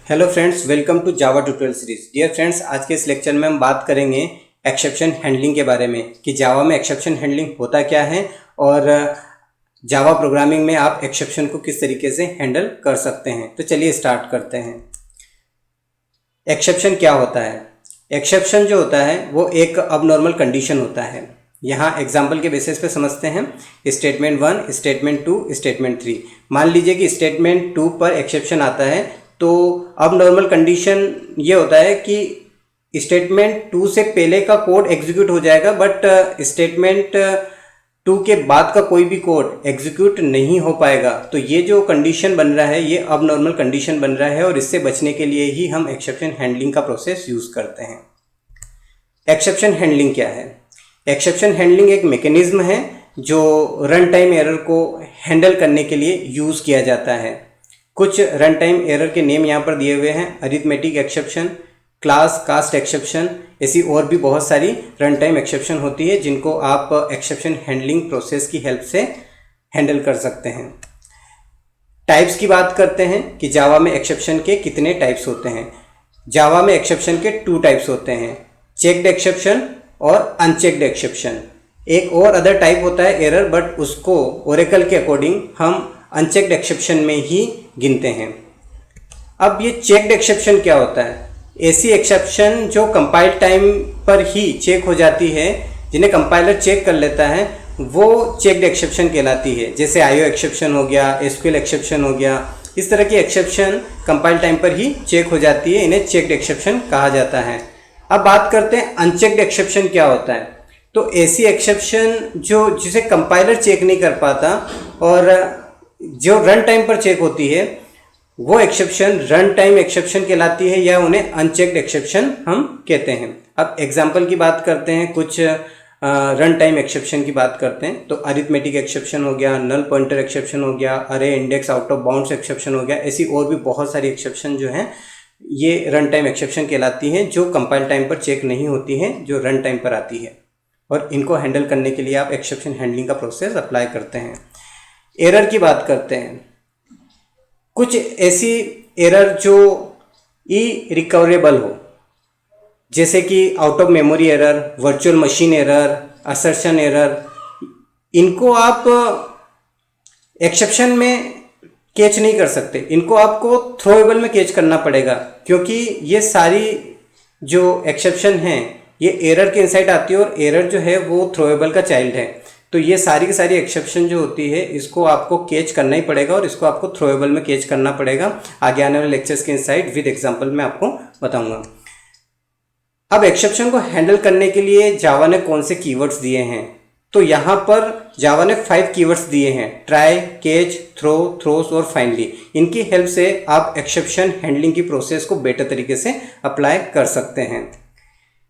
Hello friends, welcome to Java tutorial series. Dear friends, आज के इस लेक्चर में हम बात करेंगे एक्सेप्शन हैंडलिंग के बारे में कि जावा में एक्सेप्शन हैंडलिंग होता क्या है और जावा प्रोग्रामिंग में आप एक्सेप्शन को किस तरीके से हैंडल कर सकते हैं। तो चलिए स्टार्ट करते हैं। एक्सेप्शन क्या होता है? एक्सेप्शन जो होता है वो एक अबनॉर्मल कंडीशन होता है। यहाँ एग्जाम्पल के बेसिस पे समझते हैं। Statement 1, statement 2, statement 3। मान लीजिए कि स्टेटमेंट 2 पर एक्सेप्शन आता है, तो अब नॉर्मल कंडीशन ये होता है कि स्टेटमेंट 2 से पहले का कोड एग्जीक्यूट हो जाएगा, बट स्टेटमेंट 2 के बाद का कोई भी कोड एग्जीक्यूट नहीं हो पाएगा। तो ये जो कंडीशन बन रहा है ये अब नॉर्मल कंडीशन बन रहा है और इससे बचने के लिए ही हम एक्सेप्शन हैंडलिंग का प्रोसेस यूज़ करते हैं। एक्सेप्शन हैंडलिंग क्या है? एक्सेप्शन हैंडलिंग एक मैकेनिज्म है जो रन टाइम एरर को हैंडल करने के लिए यूज़ किया जाता है। कुछ रन टाइम एरर के नेम यहाँ पर दिए हुए हैं। Arithmetic exception, class cast exception, ऐसी और भी बहुत सारी रन टाइम एक्सेप्शन होती है जिनको आप एक्सेप्शन हैंडलिंग प्रोसेस की हेल्प से हैंडल कर सकते हैं। टाइप्स की बात करते हैं कि जावा में एक्सेप्शन के कितने टाइप्स होते हैं। जावा में एक्सेप्शन के 2 टाइप्स होते हैं, चेक्ड एक्सेप्शन और अनचेक्ड एक्सेप्शन। एक और अदर टाइप होता है एरर, बट उसको ओरेकल के अकॉर्डिंग हम अनचेक्ड एक्सेप्शन में ही गिनते हैं। अब ये चेक्ड एक्सेप्शन क्या होता है? ऐसी एक्सेप्शन जो कंपाइल टाइम पर ही चेक हो जाती है, जिन्हें कंपाइलर चेक कर लेता है, वो चेक्ड एक्सेप्शन कहलाती है। जैसे आईओ एक्सेप्शन हो गया, एसक्यूएल एक्सेप्शन हो गया। इस तरह की एक्सेप्शन कंपाइल टाइम पर ही चेक हो जाती है, इन्हें चेक्ड एक्सेप्शन कहा जाता है। अब बात करते हैं अनचेक्ड एक्सेप्शन क्या होता है। तो ऐसी एक्सेप्शन जिसे कंपाइलर चेक नहीं कर पाता और जो रन टाइम पर चेक होती है, वो एक्सेप्शन रन टाइम एक्सेप्शन कहलाती है या उन्हें अनचेक्ड एक्सेप्शन हम कहते हैं। अब एग्जांपल की बात करते हैं, कुछ रन टाइम एक्सेप्शन की बात करते हैं। तो अरिथमेटिक एक्सेप्शन हो गया, नल पॉइंटर एक्सेप्शन हो गया, अरे index out of bounds exception हो गया। ऐसी और भी बहुत सारी एक्सेप्शन जो हैं ये रन टाइम एक्सेप्शन कहलाती हैं, जो कंपाइल टाइम पर चेक नहीं होती हैं, जो रन टाइम पर आती है। और इनको हैंडल करने के लिए आप एक्सेप्शन हैंडलिंग का प्रोसेस अप्लाई करते हैं। एरर की बात करते हैं। कुछ ऐसी एरर जो इरिकवरेबल हो, जैसे कि out of memory error, virtual machine error, assertion error, इनको आप एक्सेप्शन में कैच नहीं कर सकते। इनको आपको थ्रोएबल में कैच करना पड़ेगा, क्योंकि ये सारी जो एक्सेप्शन हैं ये एरर के इनसाइड आती है और एरर जो है वो थ्रोएबल का चाइल्ड है। तो ये सारी की सारी एक्सेप्शन जो होती है इसको आपको कैच करना ही पड़ेगा और इसको आपको थ्रोएबल में कैच करना पड़ेगा। आगे आने वाले लेक्चर्स के इनसाइड विद एग्जांपल मैं आपको बताऊंगा। अब एक्सेप्शन को हैंडल करने के लिए जावा ने कौन से कीवर्ड्स दिए हैं? तो यहाँ पर जावा ने 5 कीवर्ड्स दिए हैं, ट्राई, कैच, थ्रो, थ्रोस और फाइनली। इनकी हेल्प से आप एक्सेप्शन हैंडलिंग की प्रोसेस को बेटर तरीके से अप्लाई कर सकते हैं।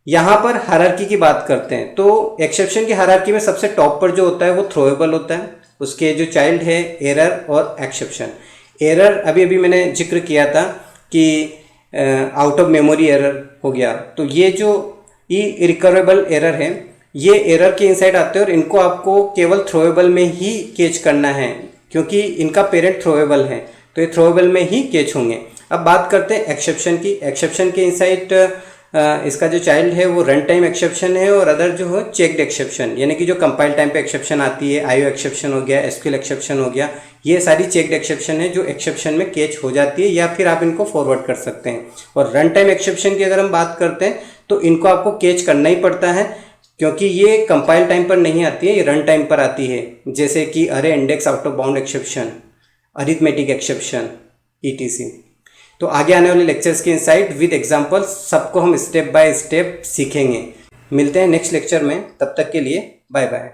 यहाँ पर हायरार्की की बात करते हैं। तो एक्सेप्शन की हायरार्की में सबसे टॉप पर जो होता है वो थ्रोएबल होता है, उसके जो चाइल्ड है एरर और एक्सेप्शन। एरर अभी अभी मैंने जिक्र किया था कि आउट ऑफ मेमोरी एरर हो गया। तो ये जो इरिकवरेबल एरर है ये एरर के इनसाइड आते हैं और इनको आपको केवल थ्रोएबल में ही कैच करना है, क्योंकि इनका पेरेंट थ्रोएबल है, तो ये थ्रोएबल में ही कैच होंगे। अब बात करते हैं एक्सेप्शन की। एक्सेप्शन के इनसाइड इसका जो चाइल्ड है वो रन टाइम एक्सेप्शन है और अदर जो है चेक्ड एक्सेप्शन, यानी कि जो कंपाइल टाइम पे एक्सेप्शन आती है, आईओ एक्सेप्शन हो गया, एसक्यूएल एक्सेप्शन हो गया। ये सारी चेक्ड एक्सेप्शन है जो एक्सेप्शन में कैच हो जाती है या फिर आप इनको फॉरवर्ड कर सकते हैं। और रन टाइम एक्सेप्शन की अगर हम बात करते हैं तो इनको आपको कैच करना ही पड़ता है, क्योंकि ये कंपाइल टाइम पर नहीं आती है, ये रन टाइम पर आती है। जैसे कि अरे index out of bound exception, arithmetic exception, etc. तो आगे आने वाले लेक्चर्स के इनसाइड विद एग्जांपल सबको हम स्टेप बाय स्टेप सीखेंगे। मिलते हैं नेक्स्ट लेक्चर में, तब तक के लिए बाय बाय।